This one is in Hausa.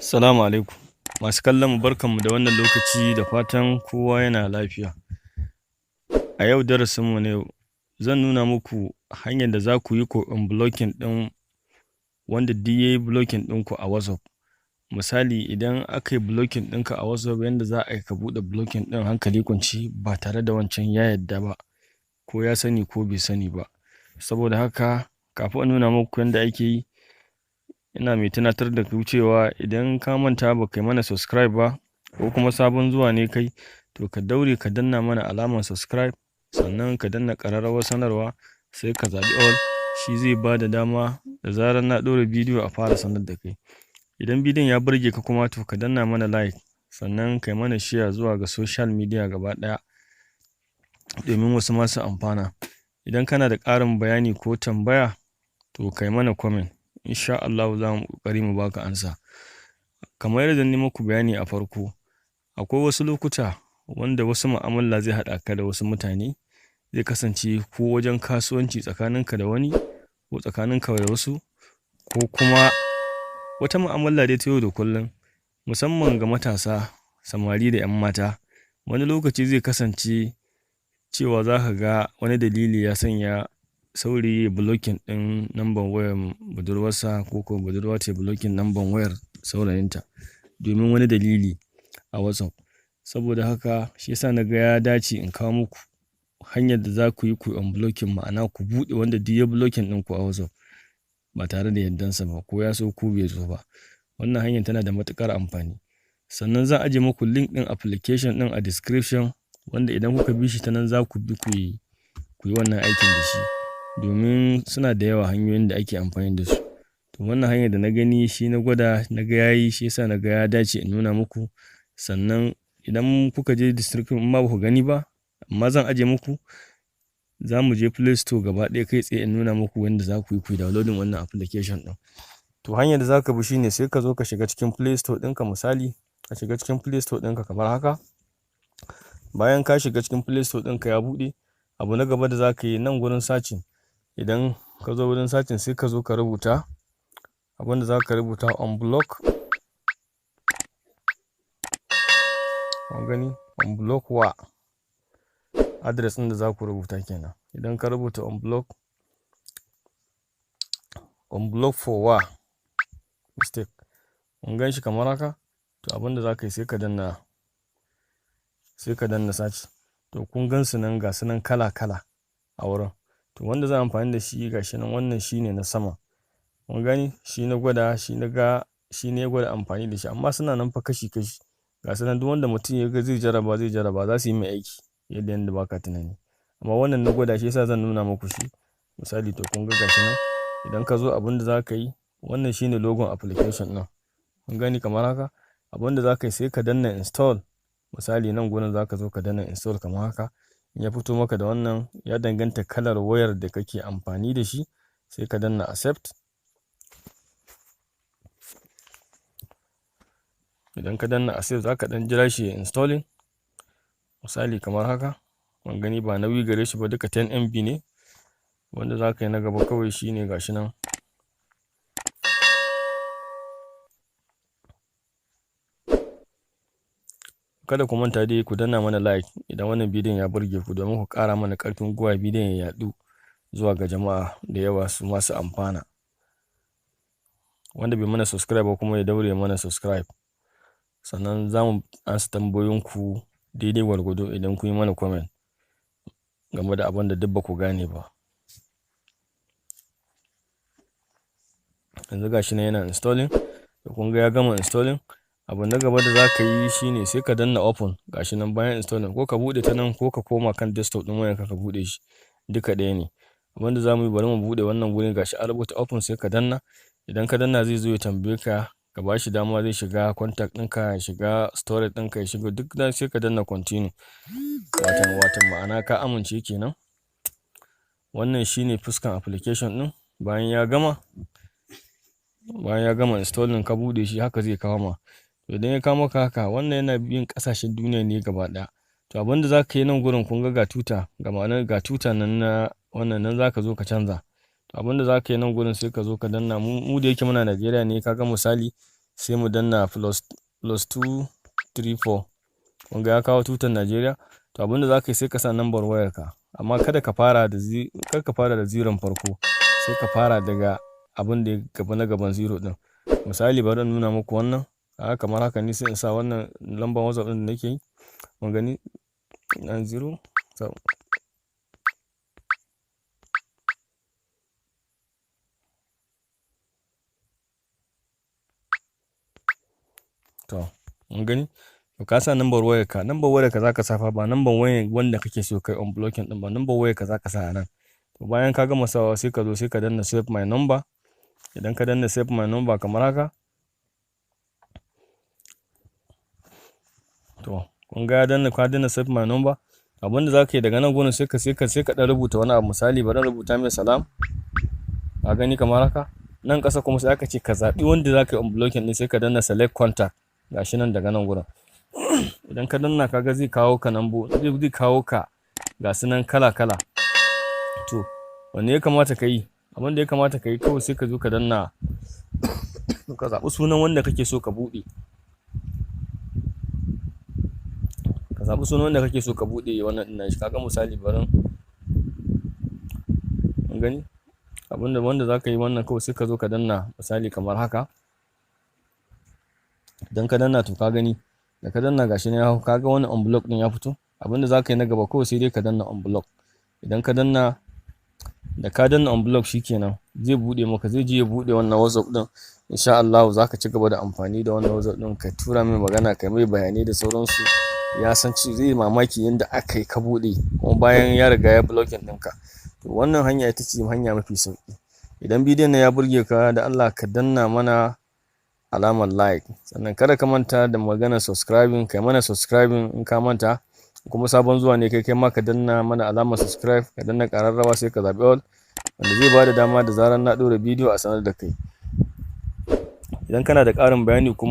Salamu alaikum. Masu kallon mu barkanmu da wannan lokaci da fatan kowa yana lafiya. A yau darasinmu na yau zan nuna muku hanyar da za ku yi ku unblocking ɗin wanda duk ya yi blocking ɗinku a WhatsApp. Misali idan aka yi blocking ɗinka a WhatsApp yanda za a yi ka buɗe blocking ɗin hankali kwance ba tare da wancan ya yadda ba, ko ya sani ko bai sani ba. Saboda haka kafin in nuna muku yanda ake yi, ina mai tunatar da ku cewa idan ka manta ba kai mana subscribe ba ko kuma sabon zuwa ne kai, to ka daure ka danna mana alamar subscribe, sannan ka danna ƙararrawar sanarwa, sai ka zaɓi all. Shi zai ba da dama da zarar na ɗora bidiyo a fara sanar da kai. Idan bidiyon ya burge ka kuma to ka danna mana like, sannan kai mana share zuwa ga social media gaba ɗaya domin wasu ma su amfana. Idan kana da ƙarin bayani ko tambaya to kai mana comment. Insha Allahu za mu ƙoƙari mu baka amsa. Kamar yadda na yi muku bayani a farko, akwai wasu lokuta wanda wasu mu'amala zai haɗa ka da wasu mutane, zai kasance ko wajen kasuwanci tsakaninka da wani ko tsakaninka da wasu, ko kuma wata mu'amala dai ta yau da kullum, musamman ga matasa, samari da 'yan mata. Wani lokaci zai kasance cewa za ka ga wani dalili ya sanya saurayi ya blocking ɗin number wayar budurwarsa, ko kuma budurwa ta blocking number wayar saurayinta domin wani dalili a WhatsApp. Saboda haka shi yasa na ga ya dace in kawo muku hanyar da za ku yi ku unblocking, ma'ana ku buɗe wanda duk ya blocking ɗinku a WhatsApp ba tare da yardansa ba, ko ya so ko bai so ba. Wannan hanyar tana da matuƙar amfani. Sannan zan ajiye muku link ɗin application ɗin a description, wanda idan kuka bi shi ta nan za ku bi ku yi wannan aikin da shi, domin suna da yawa hanyoyin da ake amfani da su. To wannan hanyar da na gani shi na gwada na ga yayi, shi yasa na ga ya dace in nuna muku. Sannan idan kuka je description in ma ba ku gani ba, amma zan ajiye muku, za mu je Play Store gaba ɗaya kai tsaye in nuna muku wanda za ku yi ku downloading wannan application ɗin. To hanyar da za ka bi shine sai ka zo ka shiga cikin Play Store ɗinka. Misali ka shiga cikin Play Store ɗinka kamar haka. Bayan ka shiga cikin Play Store ɗinka ya buɗe, abu na gaba da za ka yi nan gurin searching. Idan ka zo wurin searching sai ka zo ka rubuta abin da za ka rubuta unblock. Kun gani? Unblock wa address ɗin da za ku rubuta kenan. Idan ka rubuta unblock for wa mistake, kun gan shi kamar haka. To abin da za ka yi sai ka danna search. To kun gan su nan, ga su nan kala kala a wurin. To wanda za a amfani da shi ga shi nan, wannan shi ne na sama. Kun gani? Shi na gwada, shi na ga shi ne ya gwada amfani da shi, amma suna nan fa kashi kashi. Ga su nan duk wanda mutum ya ga zai jarraba za su yi mai aiki yadda ba ka tunani. Amma wannan na gwada shi yasa zan nuna muku shi. Misali to kun ga gashi nan, idan ka zo abin da za ka yi, wannan shi ne logon application ɗin. Kun gani kamar haka? Abin da za ka yi sai ka danna install. Misali nan gurin za ka zo ka danna install kamar haka. In ya fito maka da wannan, ya danganta kalar wayar da kake amfani da shi, sai ka danna accept. Idan ka danna accept za ka ɗan jira shi ya installing. Misali kamar haka. Kun gani ba nauyi gare shi ba, duka 10 MB ne. Wanda za ka yi na gaba kawai shi ne gashi nan. Kada ku manta dai ku danna mana like idan wannan bidiyon ya burge ku, domin ku ƙara mana ƙarfin gwiwa bidiyon ya yaɗu zuwa ga jama'a da yawa su masu amfana. Wanda bai mana subscribe ba kuma ya daure mana subscribe. Sannan za mu ansa tambayoyinku daidai gwargwado idan kun yi mana comment game da abin da duk ba ku gane ba. Yanzu gashi nan yana installing. Da kun ga ya gama installing, abu na gaba da za ka yi shine sai ka danna open. Gashi nan bayan installing, ko ka buɗe ta nan ko ka koma kan desktop ɗin wayanka ka buɗe shi, duka ɗaya ne. Abin da za mu yi, bari mu buɗe wannan gurin. Gashi an rubuta open, sai ka danna. Idan ka danna zai zo ya tambaye ka, ka ba shi dama zai shiga contact ɗinka, ya shiga storage ɗinka, ya shiga duk nan, sai ka danna continue. Watan ma'ana ka amince kenan. Wannan shine fuskan application ɗin. Bayan ya gama installing ka buɗe shi, haka zai kawo ma. To idan ya kawo maka haka, wannan yana bin ƙasashen duniya ne gaba ɗaya. To abin da za ka yi nan gurin, kun ga tuta, ga ma'ana ga tuta nan na wannan, nan za ka zo ka canza. To abin da za ka yi nan gurin sai ka zo ka danna, mu da yake muna Najeriya ne, ka ga misali sai mu danna +234. kun ga ya kawo tutar Najeriya. To abinda za ka yi sai ka sa number wayarka, amma kada ka fara da ziron farko, sai ka fara daga abin da ya gaba na gaban zero din. Misali bari in nuna muku wannan, kamar haka ne sai in sa wannan lambar WhatsApp din da nake yi, mun gani 90. To mun gani, to ka sa number wayarka za ka sa fa, ba number wayar wanda kake so kai unblocking din ba, number wayarka za ka sa a nan. To bayan ka gama sawa sai ka zo sai ka danna save my number. Idan ka danna save my number kamar haka, to kun ga ka danna save my number. Abinda za ka yi daga nan gurin sai ka dan rubuta wani abu. Misali bari rubuta mai salam, ka gani kamar haka. Nan ƙasa kuma sai aka ce ka zaɓi wanda za ka yi unblocking din, sai ka danna select contact, gashi nan daga nan gurin. Idan ka danna kaga zai kawo ka ga su nan kala. To wanne ya kamata ka yi? Abin da ya kamata ka yi kawai sai ka zo ka danna, ka zaɓi sunan wanda kake so ka buɗe. Wannan ɗin shi. Kaga misali bari mun gani wanda za ka yi wannan kawai sai ka zo ka danna misali kamar haka. Idan ka danna to ka gani, da ka danna gashi ne kaga wannan unblock din ya fito. Abinda za ka yi na gaba kawai sai dai ka danna unblock. Idan ka danna unblock shikenan zai bude maka, zai je ya bude wannan WhatsApp din. Insha Allah za ka ci gaba da amfani da wannan WhatsApp din, ka tura mai magana, kai mai bayanai da sauransu. Ya san zai mamaki yadda aka yi ka bude, kuma bayan ya riga ya blocking ɗinka. To wannan hanya ita ce hanya mafi sauki. Idan bidiyon ya burge ka, da Allah ka danna mana alamar like, sannan kada ka manta da magana subscribing, kai mana subscribing in ka manta. Kuma sabon zuwa ne kai ma ka danna mana alamar subscribe, ka danna ƙararrawa sai ka zaɓi all, wanda zai bada dama da zarar na ɗora bidiyo a sanar da kai. Idan kana da ƙarin bayani kuma